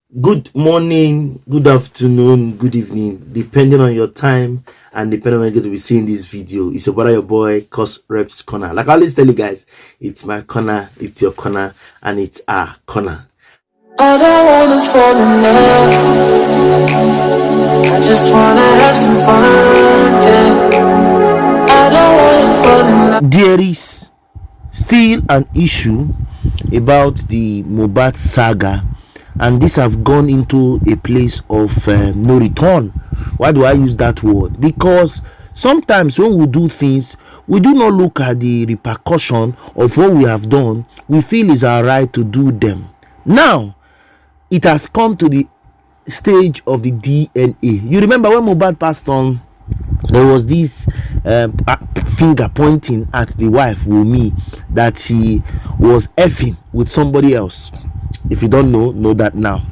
Good morning, good afternoon, good evening, depending on your time and depending on when you're going to be seeing this video. It's your brother, your boy, Cos Reps Corner. Like I always tell you guys, it's my corner, it's your corner, and it's our corner. I don't wanna fall in love. I just wanna have some fun, yeah. I don't wanna fall in love. There is still an issue about the Mohbad saga, and this have gone into a place of no return. Why do I use that word? Because sometimes when we do things, we do not look at the repercussion of what we have done. We feel it's our right to do them. Now it has come to the stage of the DNA. You remember when Mohbad passed on, there was this finger pointing at the wife Wunmi that she was effing with somebody else. If you don't know that now.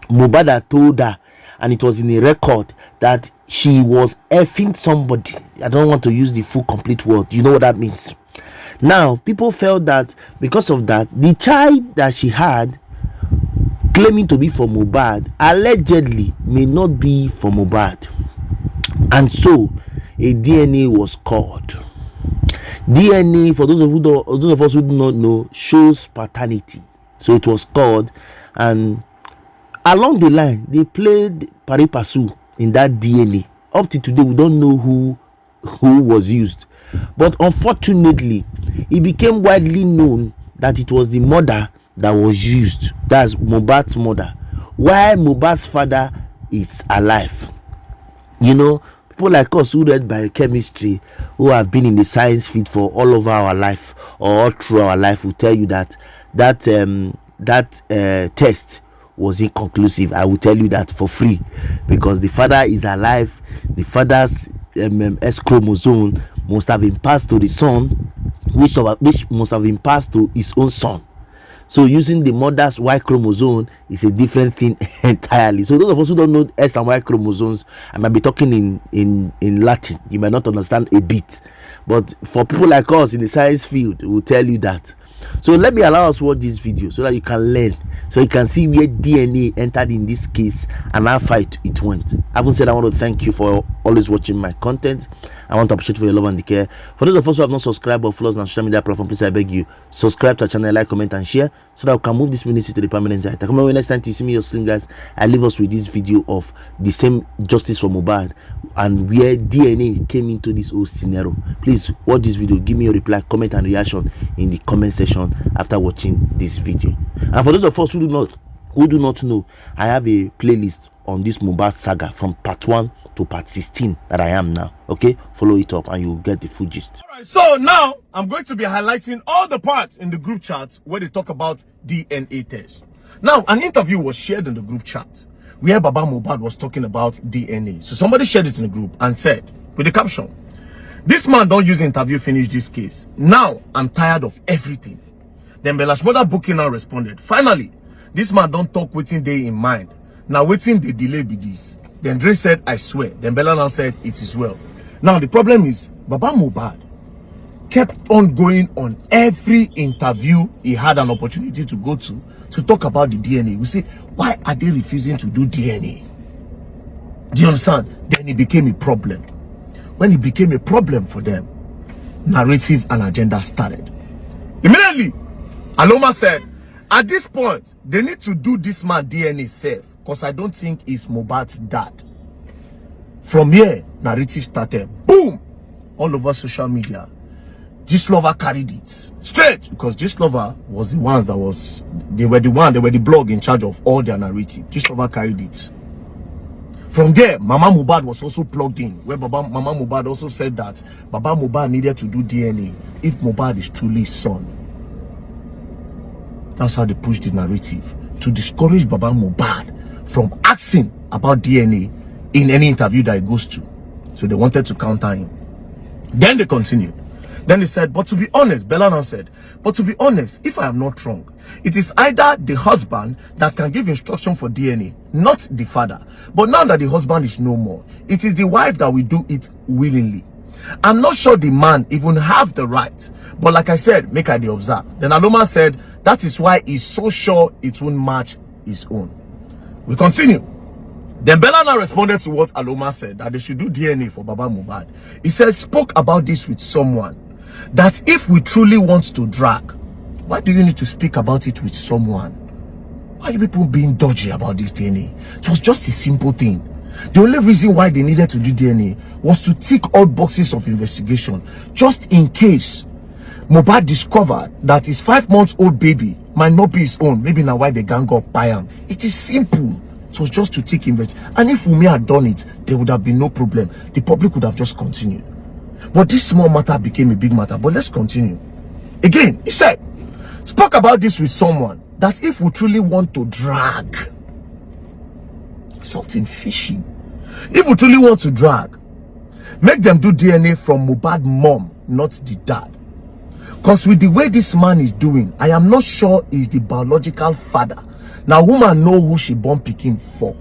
Mohbad had told her, and it was in a record, that she was effing somebody. I don't want to use the full complete word. You know what that means. Now people felt that because of that, the child that she had claiming to be for Mohbad allegedly may not be for Mohbad, and so a DNA was called. DNA, for those of us who do not know, shows paternity, so it was called, and along the line they played pari passu in that DNA. Up to today we don't know who was used, but unfortunately it became widely known that it was the mother that was used. That's Mohbad's mother, while Mohbad's father is alive. You know, people like us who read biochemistry, who have been in the science field for all over our life or all through our life, will tell you that test was inconclusive. I will tell you that for free, because the father is alive. The father's S chromosome must have been passed to the son, which must have been passed to his own son. So using the mother's Y chromosome is a different thing entirely. So those of us who don't know S and Y chromosomes, I might be talking in Latin. You might not understand a bit, but for people like us in the science field, we will tell you that. So let me allow us watch this video so that you can learn, so you can see where DNA entered in this case and how far it went. Having said, I want to thank you for always watching my content. I want to appreciate for your love and care. For those of us who have not subscribed or followed us on social media platform, please I beg you, subscribe to our channel, like, comment, and share, so that we can move this ministry to the permanent site. Come on, next time you see me on your screen, guys, I leave us with this video of the same Justice for Mohbad and where DNA came into this whole scenario. Please watch this video, give me your reply, comment, and reaction in the comment section after watching this video. And for those of us who do not know, I have a playlist on this Mohbad saga from part 1 to part 16 that I am now. Okay, follow it up and you'll get the full gist. All right, so now I'm going to be highlighting all the parts in the group chat where they talk about DNA test. Now, an interview was shared in the group chat where Baba Mohbad was talking about DNA. So somebody shared it in the group and said, with the caption, "This man don't use interview finish this case. Now I'm tired of everything." Then Bella's mother booking now responded, "Finally, this man don't talk waiting day in mind. Now waiting the delay be this." Then Dre said, "I swear." Then Bella now said, "It is well." Now the problem is Baba Mohbad kept on going on every interview he had an opportunity to go to talk about the DNA. We say, why are they refusing to do DNA? Do you understand? Then it became a problem. When it became a problem for them, narrative and agenda started. Immediately, Aloma said, "At this point, they need to do this man DNA safe, because I don't think he's Mohbad's dad." From here, narrative started. Boom! All over social media. Gistlover carried it straight, because Gistlover was the ones they were the blog in charge of all their narrative. Gistlover carried it. From there, Mama Mohbad was also plugged in, where Mama Mohbad also said that Baba Mohbad needed to do DNA if Mohbad is truly his son. That's how they pushed the narrative, to discourage Baba Mohbad from asking about DNA in any interview that he goes to. So they wanted to counter him. Then they continued. Then they said, "But to be honest," Bella now said, "but to be honest, if I am not wrong, it is either the husband that can give instruction for DNA, not the father. But now that the husband is no more, it is the wife that will do it willingly. I'm not sure the man even have the right. But like I said, make I dey observe." Then Aloma said, "That is why he's so sure it won't match his own." We continue. Then Bella now responded to what Aloma said, that they should do DNA for Baba Mohbad. He says, spoke about this with someone, that if we truly want to drag, why do you need to speak about it with someone? Why are you people being dodgy about this DNA? It was just a simple thing. The only reason why they needed to do DNA was to tick all boxes of investigation, just in case Mohbad discovered that his 5-month-old baby might not be his own. Maybe now why they gang up by him. It is simple. It was just to tick investigation. And if Wunmi had done it, there would have been no problem. The public would have just continued. But this small matter became a big matter. But let's continue. Again, he said, spoke about this with someone, that if we truly want to drag something fishy, if we truly want to drag, make them do DNA from Mohbad mom, not the dad. Because with the way this man is doing, I am not sure he's the biological father. Now woman know who she born pikin for.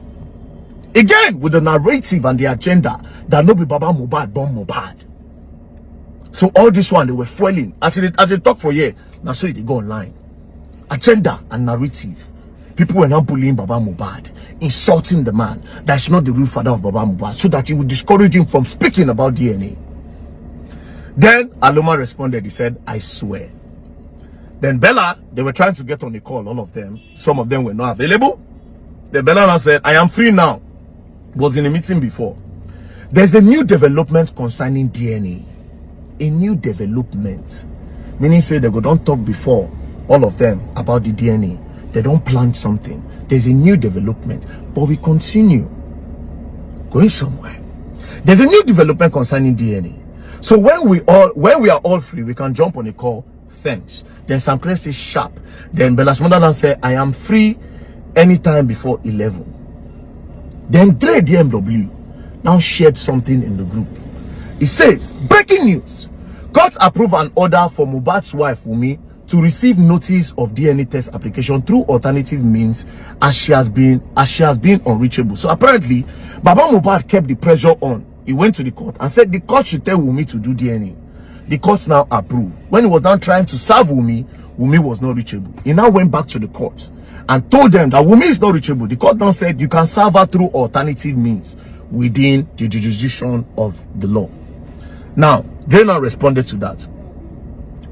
Again, with the narrative and the agenda that no be Baba Mohbad born Mohbad. So all this one, they were fueling. As they talk for years, now so they go online. Agenda and narrative. People were now bullying Baba Mohbad, insulting the man. That's not the real father of Baba Mohbad, so that he would discourage him from speaking about DNA. Then Aloma responded, he said, I swear. Then Bella, they were trying to get on the call, all of them. Some of them were not available. Then Bella now said, I am free now. Was in a meeting before. There's a new development concerning DNA. A new development. Meaning say they go don't talk before, all of them, about the DNA. They don't plan something. There's a new development. But we continue. Going somewhere. There's a new development concerning DNA. So when we are all free, we can jump on a call. Thanks. Then Sam Clay says sharp. Then Bella's mother now said, I am free anytime before 11. Then Dre DMW now shared something in the group. It says, breaking news. Court approved an order for Mohbad's wife, Wunmi, to receive notice of DNA test application through alternative means as she has been unreachable. So apparently, Baba Mohbad kept the pressure on. He went to the court and said the court should tell Wunmi to do DNA. The court now approved. When he was now trying to serve Wunmi, Wunmi was not reachable. He now went back to the court and told them that Wunmi is not reachable. The court now said you can serve her through alternative means within the jurisdiction of the law. Now, Dre now responded to that.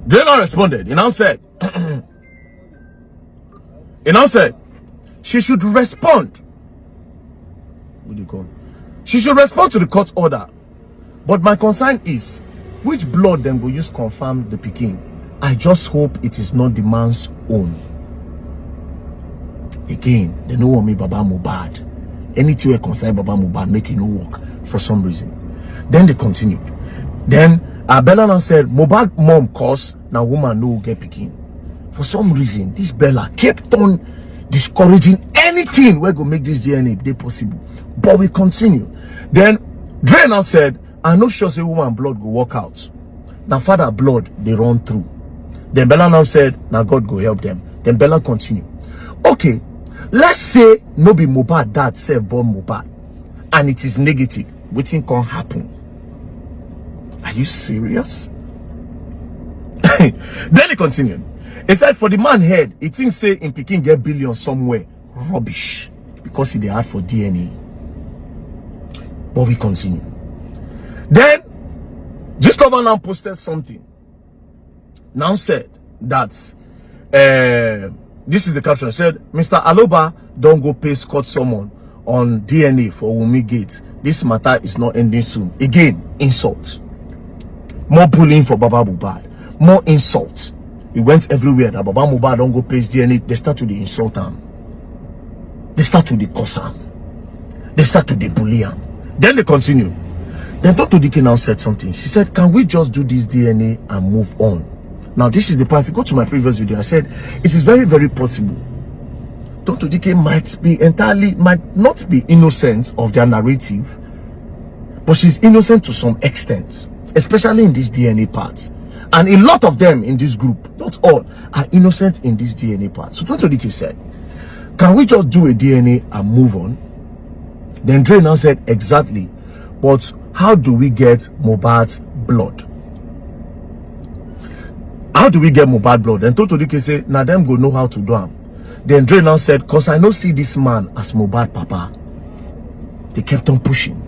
Dre now responded. He now said, she should respond. What do you call it? She should respond to the court order. But my concern is, which blood then will use confirm the pikin? I just hope it is not the man's own. Again, they don't want me Baba Mohbad. Anything we concern Baba Mohbad, make it no work for some reason. Then they continued. Then Bella now said, Mohbad mom cause now woman no get pikin. For some reason, this Bella kept on discouraging anything where go make this DNA they possible. But we continue. Then Dre now said, I no sure say woman blood go work out. Now father blood they run through. Then Bella now said, now God go help them. Then Bella continue. Okay, let's say no be Mohbad dad self born Mohbad, and it is negative. Wetin can happen? Are you serious? Then he continued. He said, for the man head, he thinks say in Peking get billions somewhere. Rubbish. Because he they had for DNA. But we continue. Then, just over now posted something. Now said that, this is the caption. It said, Mr. Aloba don't go pay Scott summon on DNA for Wunmi Gates. This matter is not ending soon. Again, insult. More bullying for Baba Mohbad. More insult. It went everywhere that Baba Mohbad don't go pay his DNA. They start to the insult him. They start to the curse him. They start to the bully him. Then they continue. Then Tontodike now said something. She said, can we just do this DNA and move on? Now this is the part. If you go to my previous video, I said it is very, very possible Tontodike might not be innocent of their narrative, but she's innocent to some extent, especially in this DNA part. And a lot of them in this group, not all, are innocent in this DNA part. So Tontodike said, can we just do a DNA and move on? Then Dre now said, exactly. But how do we get Mohbad's blood? How do we get Mohbad blood? And Tontodike said, now them go know how to do them. Then Dre now said, cause I no see this man as Mohbad papa. They kept on pushing.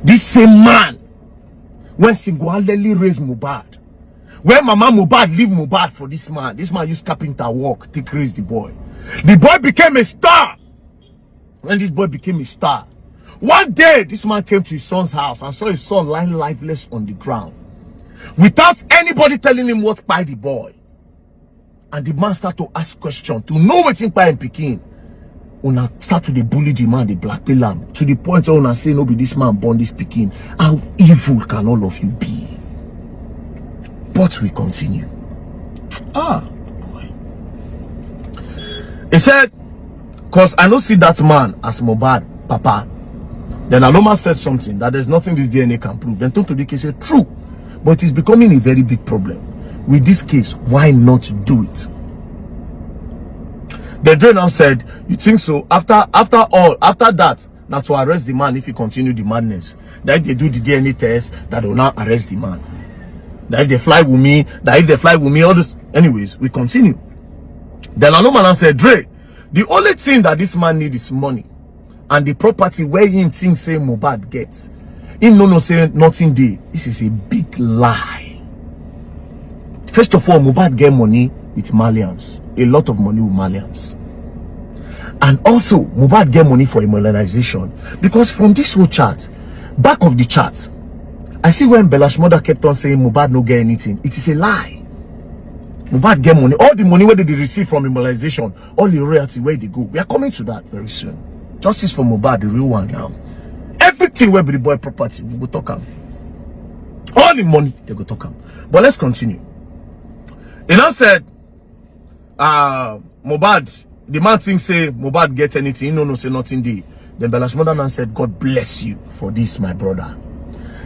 This same man, when single-handedly raised Mohbad, when Mama Mohbad leave Mohbad for this man used carpenter work to raise the boy. The boy became a star. When this boy became a star, one day this man came to his son's house and saw his son lying lifeless on the ground, without anybody telling him what by the boy. And the man started to ask questions to know what's in him picking. Una start to bully the man, the blackmail him, to the point where una say no be this man born this picking. How evil can all of you be? But we continue. Boy. He said, cause I don't see that man as Mohbad papa. Then Aloma said something that there's nothing this DNA can prove. Then Tontodike said, true, but it's becoming a very big problem. With this case, why not do it? The Dre now said, you think so? After that, now to arrest the man if he continue the madness. That if they do the DNA test, that they will now arrest the man. That if they fly with me, all this. Anyways, we continue. Then Aloma now said, Dre, the only thing that this man needs is money. And the property where him think say Mohbad gets. Him no say nothing there. This is a big lie. First of all, Mohbad get money with Malians. A lot of money with Malians. And also, Mohbad get money for immunization. Because from this whole chart, back of the chart, I see when Bella's mother kept on saying Mohbad no get anything. It is a lie. Mohbad get money. All the money where they receive from immunization, all the royalty where they go. We are coming to that very soon. Justice for Mohbad, the real one now. Everything where the boy property, we will talk about. All the money, they go talk about. But let's continue. He now said, Mohbad, the man thinks say Mohbad gets anything, no say nothing there. Then Bella's mother now said, God bless you for this, my brother.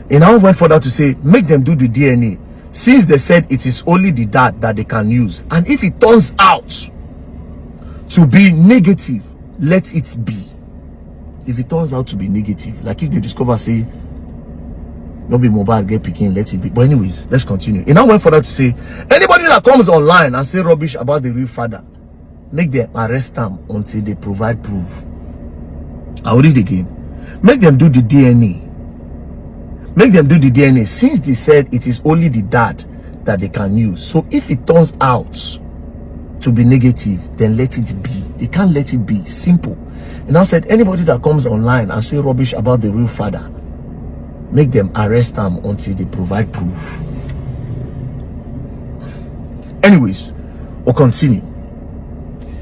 He now went further to say, make them do the DNA. Since they said it is only the dad that they can use. And if it turns out to be negative, let it be. If it turns out to be negative, like if they discover, say, no be Mohbad get picking, let it be. But anyways, let's continue. He now went further to say, anybody that comes online and say rubbish about the real father, make them arrest them until they provide proof. I'll read again. Make them do the DNA. Make them do the DNA since they said it is only the dad that they can use. So if it turns out to be negative, then let it be. They can't let it be. Simple. And I said, anybody that comes online and say rubbish about the real father, make them arrest them until they provide proof. Anyways, we'll continue.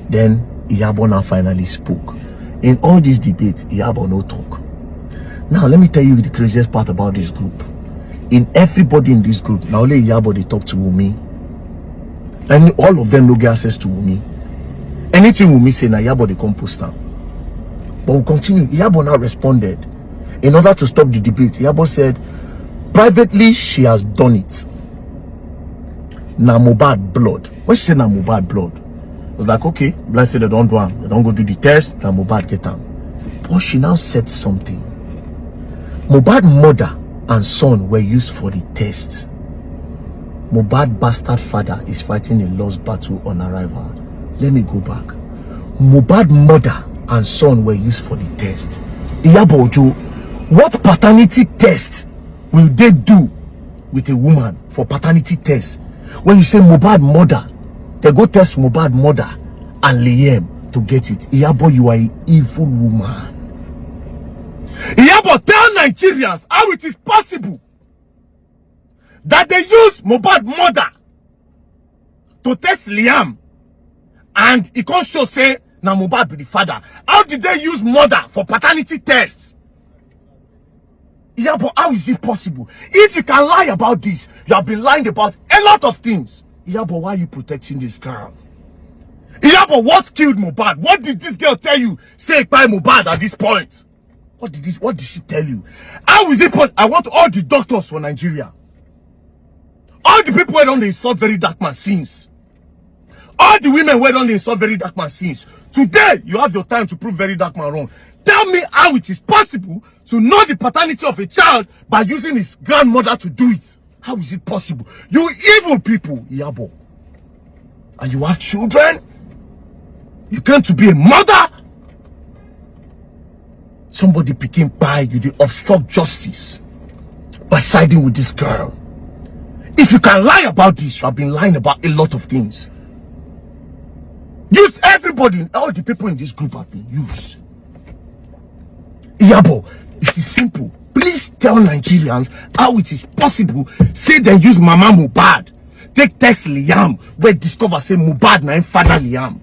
Then Iyabo now finally spoke. In all these debates, Iyabo no talk. Now let me tell you the craziest part about this group. In everybody in this group, now only Iyabo they talk to Wumi. And all of them no get access to Wumi. Anything Wumi say, now Iyabo they come post down. But we'll continue. Iyabo now responded. In order to stop the debate, Iyabo said, privately she has done it. Now Mohbad blood. When she said now Mohbad blood, I was like, okay, blessed say they don't do them. They don't go do the test, now Mohbad get them. But she now said something. Mohbad mother and son were used for the test. Mohbad bastard father is fighting a lost battle on arrival. Let me go back. Mohbad mother and son were used for the test. Iyaboojo, what paternity test will they do with a woman for paternity test? When you say Mohbad mother, they go test Mohbad mother and Liam to get it. Iyabo, you are an evil woman. Iyabo, tell Nigerians how it is possible that they use Mohbad mother to test Liam and it can't show say now Mohbad be the father. How did they use mother for paternity tests? Iyabo, how is it possible? If you can lie about this, you have been lying about a lot of things. Iyabo, why are you protecting this girl? Iyabo, what killed Mohbad? What did this girl tell you? Say by Mohbad at this point. What did she tell you? How is it possible? I want all the doctors for Nigeria. All the people who don't insult very dark man since. All the women who don't insult very dark man since. Today, you have your time to prove very dark man wrong. Tell me how it is possible to know the paternity of a child by using his grandmother to do it. How is it possible? You evil people, Iyabo. And you have children? You claim to be a mother. Somebody became by you, they obstruct justice by siding with this girl. If you can lie about this, you have been lying about a lot of things. Use everybody, all the people in this group have been used. Iyabo, it is simple. Please tell Nigerians how it is possible. Say they use Mama Mohbad. Take test Liam, where discover say Mohbad na father Liam.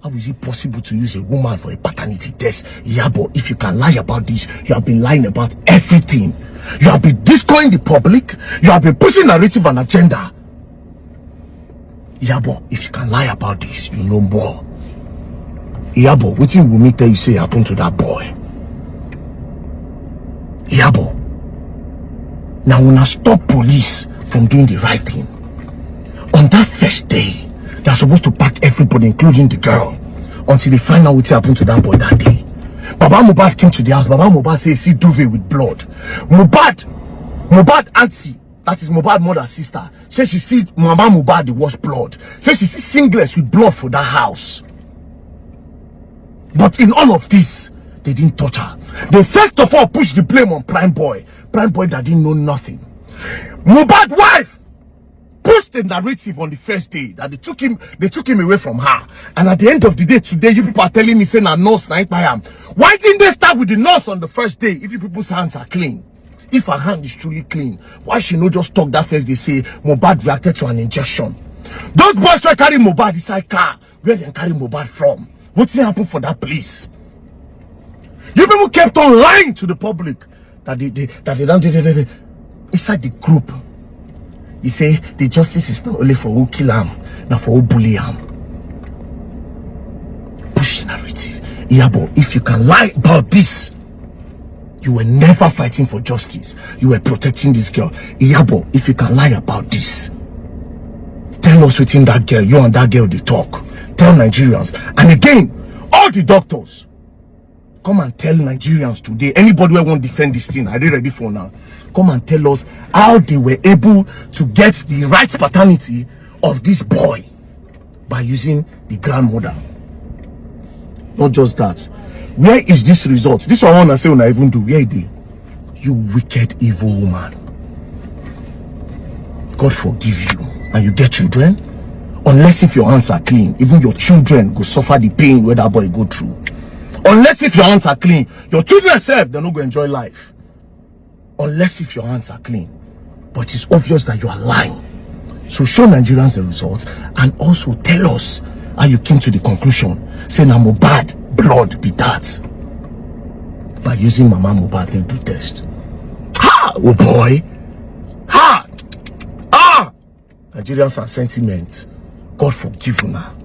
How is it possible to use a woman for a paternity test? Iyabo, if you can lie about this, you have been lying about everything. You have been destroying the public. You have been pushing narrative and agenda. Iyabo, if you can lie about this, you know more. Iyabo, what will me tell you say happened to that boy? Iyabo, now when I stop police from doing the right thing, on that first day, they're supposed to pack everybody, including the girl, until they find out what happened to that boy that day. Baba Mohbad came to the house. Baba Mohbad said, see duvet with blood. Mohbad auntie, that is Mohbad mother's sister, says she see Mama Mohbad wash blood. Says she see singlets with blood for that house. But in all of this, they didn't touch her. They first of all pushed the blame on primeboy. Primeboy that didn't know nothing. Mohbad's wife pushed the narrative on the first day that they took him away from her. And at the end of the day, today, you people are telling me saying a nurse night by am. Why didn't they start with the nurse on the first day if you people's hands are clean? If her hand is truly clean, why she no just talk that first day say Mohbad reacted to an injection? Those boys were carrying Mohbad inside car. Where they carry Mohbad from? What's happened for that police? You people kept on lying to the public that they don't inside the group. You say the justice is not only for who kill him, not for who bully him. Push the narrative. Iyabo, if you can lie about this, you were never fighting for justice. You were protecting this girl. Iyabo, if you can lie about this, tell us within that girl, you and that girl, they talk. Tell Nigerians. And again, all the doctors, come and tell Nigerians today, anybody who won't defend this thing, are they ready for now? Come and tell us how they were able to get the right paternity of this boy by using the grandmother. Not just that. Where is this result? This one I want to say when I even do. Where is it? You wicked, evil woman. God forgive you. And you get children? Unless if your hands are clean, even your children will suffer the pain where that boy go through. Unless if your hands are clean, your children self, they're not going to enjoy life. Unless if your hands are clean. But it's obvious that you are lying. So show Nigerians the results and also tell us how you came to the conclusion saying I'm Mohbad blood be that by using Mama Mohbad to do test. Ha! Oh boy! Ha! Ah! Nigerians are sentiments. God forgive you now.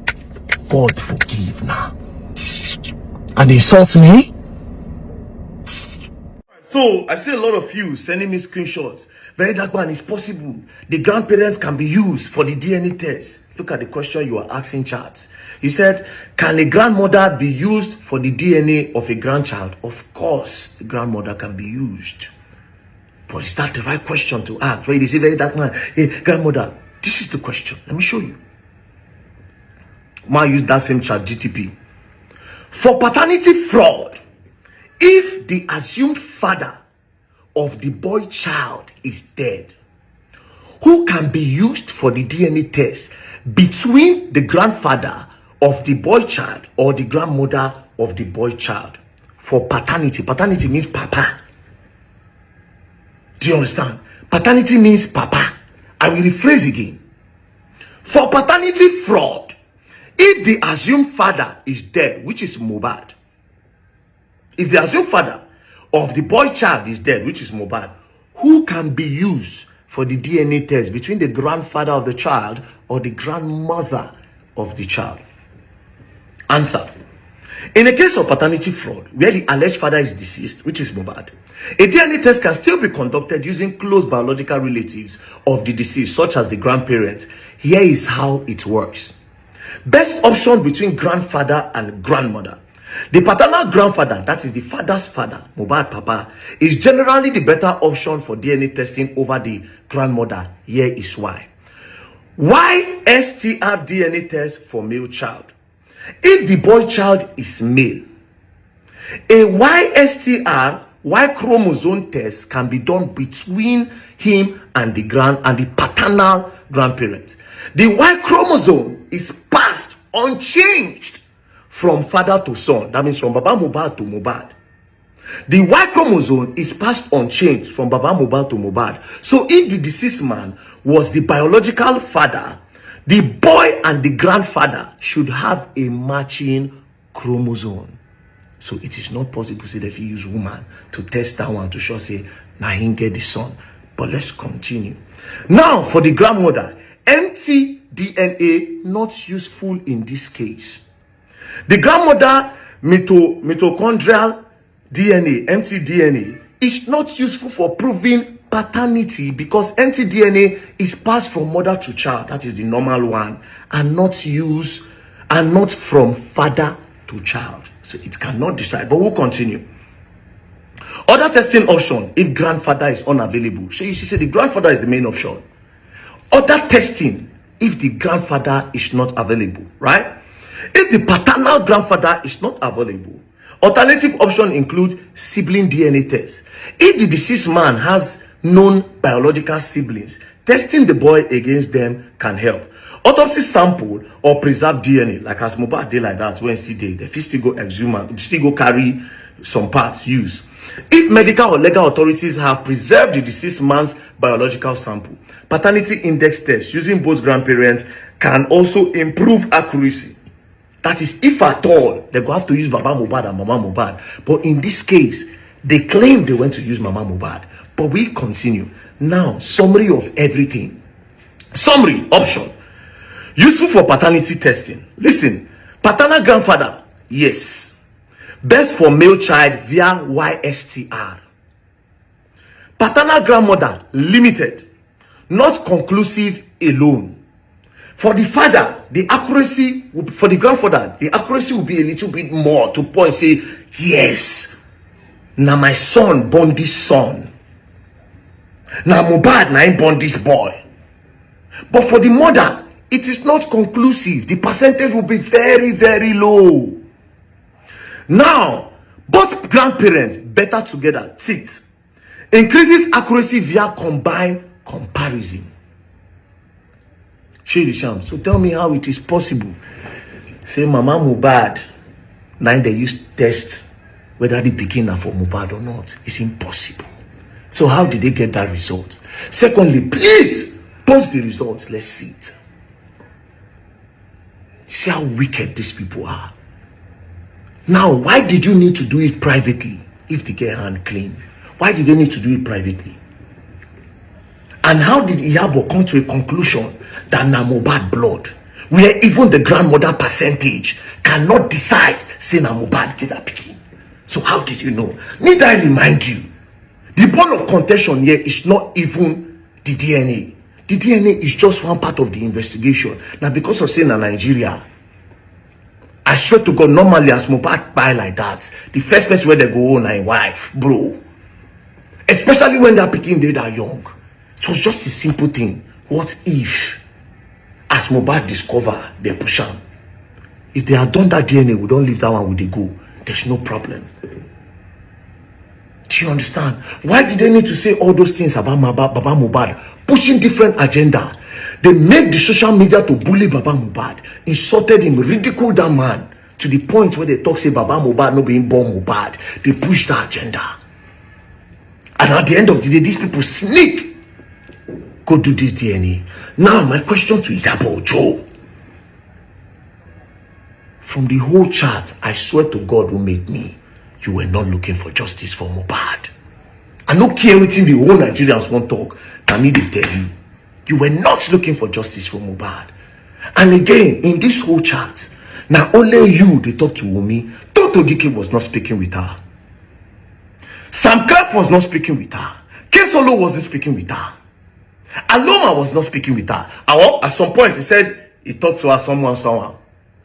God forgive now. And they insult me. So I see a lot of you sending me screenshots. Very dark man, it's possible the grandparents can be used for the DNA test. Look at the question you are asking, chat. He said, can a grandmother be used for the DNA of a grandchild? Of course, the grandmother can be used. But is that the right question to ask? Where they say, very dark man, hey, grandmother, this is the question. Let me show you. Man, use that same chat GTP. For paternity fraud, if the assumed father of the boy child is dead, who can be used for the DNA test between the grandfather of the boy child or the grandmother of the boy child for paternity? Paternity means papa. Do you understand? Paternity means papa. I will rephrase again. For paternity fraud, if the assumed father is dead, which is Mohbad, if the assumed father of the boy child is dead, which is Mohbad, who can be used for the DNA test between the grandfather of the child or the grandmother of the child? Answer. In a case of paternity fraud, where the alleged father is deceased, which is Mohbad, a DNA test can still be conducted using close biological relatives of the deceased, such as the grandparents. Here is how it works. Best option between grandfather and grandmother. The paternal grandfather, that is the father's father, Mohbad Papa, is generally the better option for DNA testing over the grandmother. Here is why. Why STR DNA test for male child? If the boy child is male, a YSTR, Y chromosome test can be done between him and the paternal grandparents. The Y chromosome is passed unchanged from father to son. That means from Baba Mohbad to Mohbad. The Y chromosome is passed unchanged from Baba Mohbad to Mohbad. So if the deceased man was the biological father, the boy and the grandfather should have a matching chromosome. So it is not possible to say that if you use woman to test that one to show say now he get the son. But let's continue. Now for the grandmother, empty DNA not useful in this case. The grandmother mitochondrial DNA, empty DNA, is not useful for proving paternity because empty DNA is passed from mother to child. That is the normal one, and not from father to child. So it cannot decide, but we'll continue. Other testing option if grandfather is unavailable. So you see, the grandfather is the main option. Other testing if the grandfather is not available, right? If the paternal grandfather is not available, alternative option include sibling DNA test. If the deceased man has known biological siblings, testing the boy against them can help. Autopsy sample or preserved DNA, like as Mohbad did like that when see the still go exhume, still go carry some parts use. If medical or legal authorities have preserved the deceased man's biological sample, paternity index test using both grandparents can also improve accuracy. That is, if at all, they go have to use Baba Mohbad and Mama Mohbad. But in this case, they claim they went to use Mama Mohbad. But we continue. Now, summary of everything. Summary option. Useful for paternity testing. Listen, paternal grandfather, yes. Best for male child via YSTR. Paternal grandmother, limited. Not conclusive alone. For the father, the accuracy, for the grandfather, the accuracy will be a little bit more to point, say, yes, now my son born this son. Now Mohbad, now I born this boy. But for the mother, it is not conclusive. The percentage will be very, very low. Now, both grandparents better together, teeth, increases accuracy via combined comparison. Share the sham. So tell me how it is possible. Say Mama Mohbad, now they use test whether the beginner for Mohbad or not. It's impossible. So how did they get that result? Secondly, please post the results. Let's see it. See how wicked these people are. Now, why did you need to do it privately if they get hand clean? Why did they need to do it privately? And how did Iyabo come to a conclusion that na Mohbad blood, where even the grandmother percentage cannot decide say na Mohbad get a pikin? So how did you know? Need I remind you, the bone of contention here is not even the DNA. The DNA is just one part of the investigation. Now, because of saying in Nigeria, I swear to God, normally as Mohbad buy like that, the first person where they go on a wife, bro. Especially when that pikin they that young. It was just a simple thing. What if, as Mohbad discover, they push him? If they had done that DNA, we don't leave that one with the go. There's no problem. Do you understand? Why did they need to say all those things about Baba Mohbad? Pushing different agenda. They made the social media to bully Baba Mohbad, insulted him, ridiculed that man to the point where they talk say Baba Mohbad not being born Mohbad. They push the agenda. And at the end of the day, these people sneak. Go do this DNA. Now, my question to Iyaboojo. From the whole chat, I swear to God who made me, you were not looking for justice for Mohbad. I don't care everything the whole Nigerians want to talk. I need to tell you, you were not looking for justice for Mohbad. And again, in this whole chat, now only you they talk to Wumi. Tontodike was not speaking with her. Sam Clark was not speaking with her. Kesolo wasn't speaking with her. Aloba was not speaking with her. At some point, he said he talked to her somehow.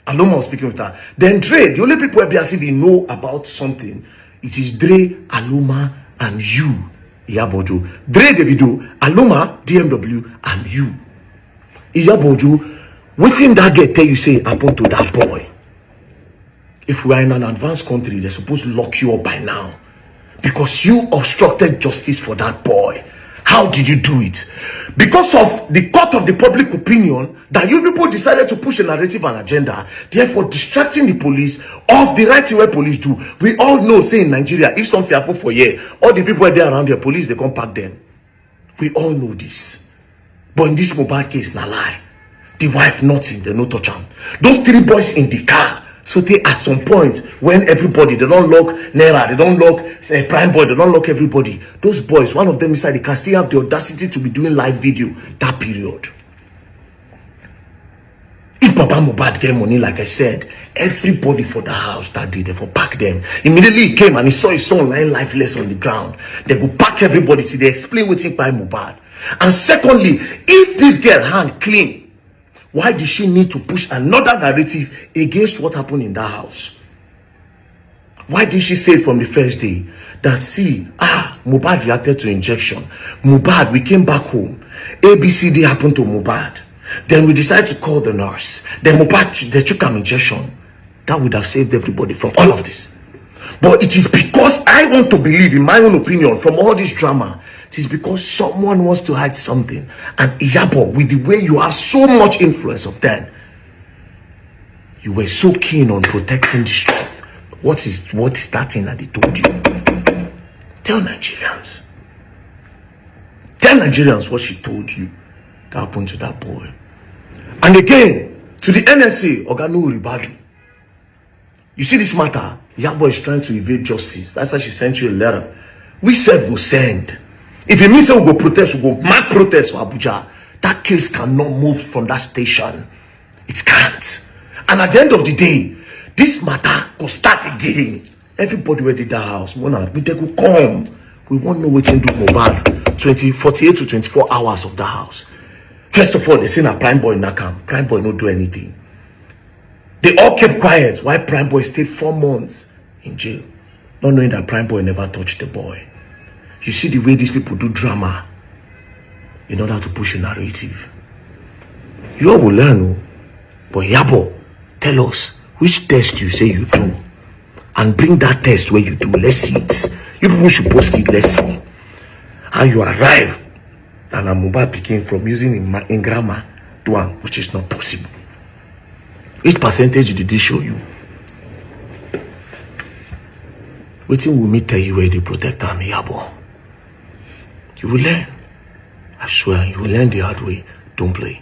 Aloba was speaking with her. Then Dre, the only people who be as if they know about something, it is Dre, Aloba, and you, iyaboojo. DreofDavido, Aloba, DMW, and you. Iyaboojo, waiting that girl tell you say happen to that boy. If we are in an advanced country, they're supposed to lock you up by now. Because you obstructed justice for that boy. How did you do it? Because of the court of the public opinion that you people decided to push a narrative and agenda, therefore distracting the police of the right thing where police do. We all know, say in Nigeria, if something happen for here, all the people there around the police, they come pack them. We all know this. But in this Mohbad case, na lie. The wife nothing, they no touch am. Those 3 boys in the car, so they at some point when everybody, they don't lock Naira, they don't lock Primeboy, they don't lock everybody. Those boys, one of them inside the car still have the audacity to be doing live video that period. If Papa Mohbad get money, like I said, everybody for the house that day, they for pack them. Immediately he came and he saw his son lying lifeless on the ground. They go pack everybody till they explain what him by Mohbad. And secondly, if this girl hand clean, why did she need to push another narrative against what happened in that house? Why did she say from the first day that, see, Mohbad reacted to injection. Mohbad, we came back home. ABCD happened to Mohbad. Then we decided to call the nurse. Then Mohbad, they took an injection. That would have saved everybody from all of this. But it is because I want to believe, in my own opinion, from all this drama, it is because someone wants to hide something. And Iyabo, with the way you have so much influence of them, you were so keen on protecting this truth. What is that thing that they told you? Tell Nigerians. Tell Nigerians what she told you that happened to that boy. And again, to the NSA, Oganu Ribadu. You see this matter? Iyabo is trying to evade justice. That's why she sent you a letter. We said we'll send. If it means we'll go protest, we'll go mad protest for Abuja. That case cannot move from that station. It can't. And at the end of the day, this matter will start again. Everybody where did that house, we will come. We won't know what to do Mohbad. 48 to 24 hours of the house. First of all, they say a Primeboy in that camp. Primeboy don't do anything. They all kept quiet while Primeboy stayed 4 months in jail, not knowing that Primeboy never touched the boy. You see the way these people do drama in order to push a narrative. You all will learn, but Iyabo, tell us which test you say you do, and bring that test where you do. Let's see it. You people should post it. Let's see how you arrive. And Mohbad became from using in grammar to one, which is not possible. Which percentage did they show you? Waiting will me tell you where they protect them, Iyabo. You will learn. I swear, you will learn the hard way. Don't play.